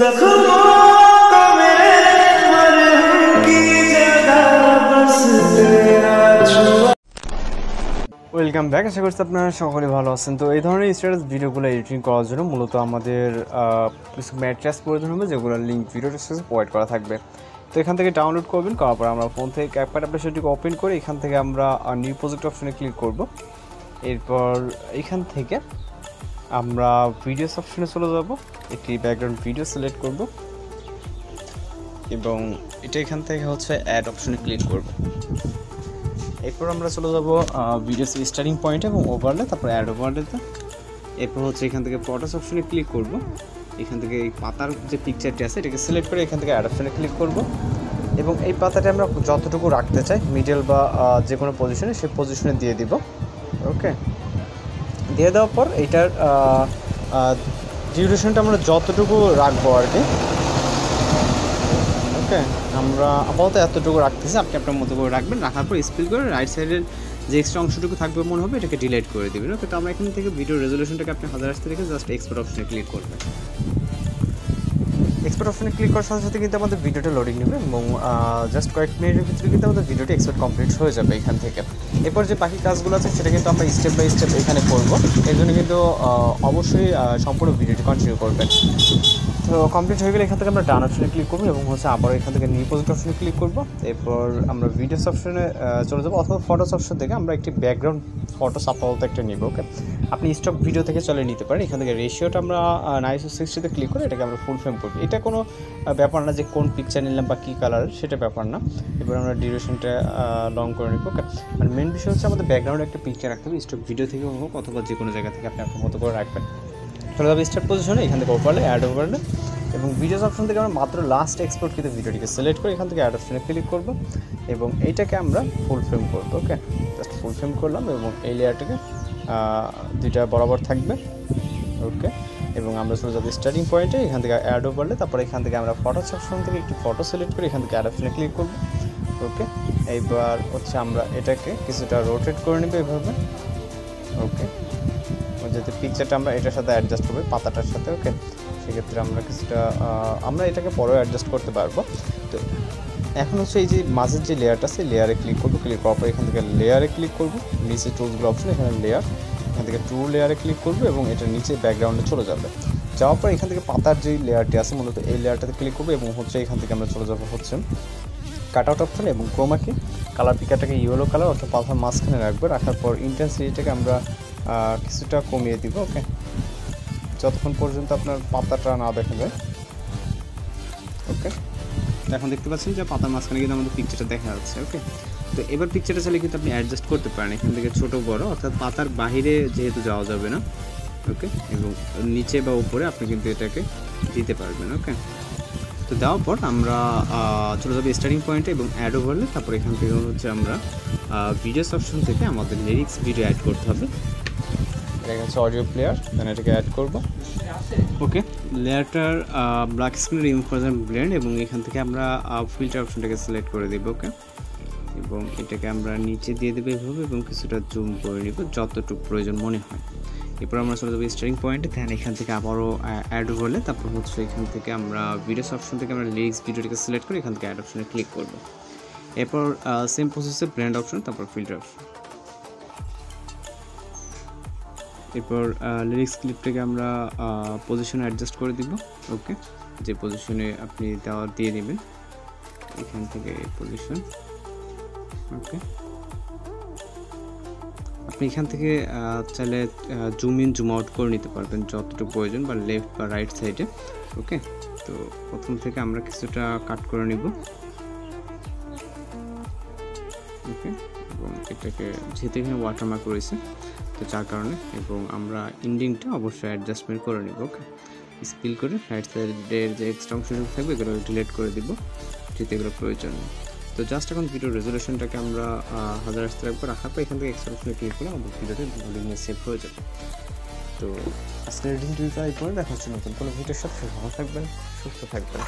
Welcome back. আশা করছি আপনারা সকলে ভালো আছেন। তো এই ধরনের স্ট্যাটাস ভিডিওগুলো এডিটিং করার জন্য মূলত আমাদের কিছু ম্যাট্রিক্স প্রয়োজন হবে, যেগুলো লিঙ্ক ভিডিও ডেসক্রিপশনে প্রোভাইড করা থাকবে। তো এখান থেকে ডাউনলোড করবেন, করার পর আমরা ফোন থেকে ক্যাপকাট অ্যাপ্লিকেশনটিকে ওপেন করে এখান থেকে আমরা নিউ প্রজেক্ট অপশনে ক্লিক করব। এরপর এখান থেকে আমরা ভিডিওস অপশনে চলে যাব, একটি ব্যাকগ্রাউন্ড ভিডিও সিলেক্ট করব এবং এটা এখান থেকে হচ্ছে অ্যাড অপশনে ক্লিক করব। এরপর আমরা চলে যাব ভিডিওস স্টার্টিং পয়েন্ট এবং ওভারলে, তারপর অ্যাড ওভারলেতে। এরপর হচ্ছে এখান থেকে ফটোস অপশনে ক্লিক করব। এখান থেকে এই পাতার যে পিকচারটি আছে এটাকে সিলেক্ট করে এখান থেকে অ্যাড অপশনে ক্লিক করব এবং এই পাতাটা আমরা যতটুকু রাখতে চাই মিডল বা যে কোনো পজিশনে সেই পজিশনে দিয়ে দিব। ওকে, দিয়ে দেওয়ার পর এইটার ডিউরেশনটা আমরা যতটুকু রাখবো আর কি। ওকে, আমরা আপাতত এতটুকু রাখতেছি, আপনি আপনার মতো করে রাখবেন। রাখার পর স্পিল করে রাইট সাইডের যে এক্সট্রা অংশটুকু থাকবে মনে হবে এটাকে ডিলিট করে দেবেন। ওকে, তো আমরা এখান থেকে ভিডিও রেজলিউশনটাকে আপনি 1080 রেখে জাস্ট এক্সপোর্ট অপশনে ক্লিক করবেন। এক্সপোর্ট অপশনে ক্লিক করার সাথে সাথে কিন্তু আমাদের ভিডিওটা লোডিং নেবে এবং জাস্ট কয়েক মিনিটের ভিতরে কিন্তু আমাদের ভিডিওটি এক্সপোর্ট কমপ্লিট হয়ে যাবে এখান থেকে। এরপর যে বাকি কাজগুলো আছে সেটা কিন্তু আমরা স্টেপ বাই স্টেপ এখানে করবো। এর জন্য কিন্তু অবশ্যই সম্পূর্ণ ভিডিওটি কন্টিনিউ করবেন। তো কমপ্লিট হয়ে গেলে এখান থেকে আমরা ডান অপশনে ক্লিক করবো এবং হচ্ছে আবার এখান থেকে নিউ প্রজেক্ট অপশনে ক্লিক করবো। এরপর আমরা ভিডিওস অপশনে চলে যাবো, অথবা ফটোস অপশন থেকে আমরা একটি ব্যাকগ্রাউন্ড ফটোস আপাতত একটা নিব। ওকে, আপনি স্টক ভিডিও থেকে চলে নিতে পারেন। এখান থেকে রেশিওটা আমরা 960-তে ক্লিক করে এটাকে আমরা ফুল ফ্রেম করবো। এটা কোনো ব্যাপার না যে কোন পিকচার নিলাম বা কী কালার, সেটা ব্যাপার না। এবার আমরা ডিউরেশনটা লং করে নিব। ওকে, আর মেন বিষয় হচ্ছে আমাদের ব্যাকগ্রাউন্ডে একটা পিকচার রাখতে হবে, স্টক ভিডিও থেকে হোক অথবা যে কোনো জায়গা থেকে আপনি আপনার মতো করে রাখবেন। চলে যাবে স্টার্ট পজিশনে, এখান থেকে ওভারলে অ্যাড ওভারলে এবং ভিডিওস অপশন থেকে আমরা মাত্র লাস্ট এক্সপোর্ট কিন্তু ভিডিওটিকে সিলেক্ট করে এখান থেকে অ্যাড অপশনে ক্লিক করব এবং এইটাকে আমরা ফুল ফ্রেম করবো। ওকে, জাস্ট ফুল ফ্রেম করলাম এবং এই লেয়ারটাকে দুইটা বরাবর থাকবে। ওকে, এবং আমরা চলে যাবো স্টার্টিং পয়েন্টে, এখান থেকে অ্যাড ওভারলে, তারপর এখান থেকে আমরা ফটোস অপশন থেকে একটি ফটো সিলেক্ট করে এখান থেকে অ্যাড অপশনে ক্লিক করব। ওকে, এইবার হচ্ছে আমরা এটাকে কিছুটা রোটেট করে নেব এভাবে। ওকে, যাতে পিকচারটা আমরা এটার সাথে অ্যাডজাস্ট করবো পাতাটার সাথে। ওকে, সেক্ষেত্রে আমরা কিছুটা আমরা এটাকে পরেও অ্যাডজাস্ট করতে পারবো। তো এখন হচ্ছে এই যে মাঝের যে লেয়ারটা আছে লেয়ারে ক্লিক করবো। ক্লিক করার পর এখান থেকে লেয়ারে ক্লিক করবো, নিচে টুলসগুলো অপশন, এখানে লেয়ার, এখান থেকে টু লেয়ারে ক্লিক করবো এবং এটা নিচে ব্যাকগ্রাউন্ডে চলে যাবে। যাওয়ার পর এখান থেকে পাতার যে লেয়ারটি আছে মূলত এই লেয়ারটাতে ক্লিক করবো এবং হচ্ছে এখান থেকে আমরা চলে যাবো হচ্ছে কাট আউট অপশন এবং ক্রোমাকে কালার পিকারটাকে ইয়েলো কালার অর্থাৎ পাতার মাঝখানে রাখবো। রাখার পর ইন্টেন্সিটিটাকে আমরা কিছুটা কমিয়ে দিব। ওকে, যতক্ষণ পর্যন্ত আপনার পাতাটা না দেখা যায়। ওকে, এখন দেখতে পাচ্ছেন যে পাতার মাঝখানে কিন্তু আমাদের পিকচারটা দেখা যাচ্ছে। ওকে, তো এবার পিকচারটা চাইলে কিন্তু আপনি অ্যাডজাস্ট করতে পারেন এখান থেকে ছোটো বড়, অর্থাৎ পাতার বাহিরে যেহেতু যাওয়া যাবে না। ওকে, এবং নিচে বা উপরে আপনি কিন্তু এটাকে দিতে পারবেন। ওকে, তো দেওয়ার পর আমরা চলে যাবো স্টার্টিং পয়েন্টে এবং অ্যাড ওভারলে, তারপর এখান থেকে হচ্ছে আমরা ভিডিওস অপশন থেকে আমাদের লিরিক্স ভিডিও অ্যাড করতে হবে। এটা হচ্ছে অডিও প্লেয়ার, দেন এটাকে অ্যাড করবো। ওকে, লেয়ারটার ব্ল্যাক স্ক্রিন রিমুভ করে দেন ব্লেন্ড এবং এখান থেকে আমরা ফিল্টার অপশনটাকে সিলেক্ট করে দেবো। ওকে, এবং এটাকে আমরা নিচে দিয়ে দেবো এভাবে এবং কিছুটা জুম করে নিব যতটুকু প্রয়োজন মনে হয়। এরপর আমরা চলে যাবো স্টার্টিং পয়েন্টে, দেন এখান থেকে আবারও অ্যাড ওভারলে, তারপর হচ্ছে এখান থেকে আমরা ভিডিওস অপশন থেকে আমরা লিরিক্স ভিডিওটাকে সিলেক্ট করে এখান থেকে অ্যাড অপশনে ক্লিক করবো। এরপর সেম প্রসেসে ব্লেন্ড অপশন, তারপর ফিল্টার অপশন। এরপর লিরিক্স ক্লিপটাকে আমরা পজিশনে অ্যাডজাস্ট করে দিব। ওকে, যে পজিশনে আপনি দিয়ে নেবেন এখান থেকে পজিশন। ওকে, আপনি এখান থেকে চাইলে জুম ইন জুম আউট করে নিতে পারবেন যতটুকু প্রয়োজন, বা লেফট বা রাইট সাইডে। ওকে, তো প্রথম থেকে আমরা কিছুটা কাট করে নিব। ওকে, এবং এটাকে যেহেতু এখানে ওয়াটারমার্ক রয়েছে তো যার কারণে, এবং আমরা ইন্ডিংটা অবশ্যই অ্যাডজাস্টমেন্ট করে নিব। ওকে, স্পিল করে রাইট সাইডের যে এক্সট্রা অংশটুকু থাকবে এগুলো ডিলিট করে দিব যেহেতু এগুলো প্রয়োজন নেই। তো জাস্ট এখন ভিডিও রেজলিউশনটাকে আমরা 1080 রাখবো। রাখার পর এখান থেকে এক্সট্রা অপশনে ক্লিক করে আমাদের ভিডিওতে লোডিংয়ে সেভ হয়ে যাবে। তো আজকের এডিটিং টিউটোরিয়াল এই করে দেখা হচ্ছে নতুন কোনো ভিডিওর সাথে। ভালো থাকবেন, সুস্থ থাকবেন।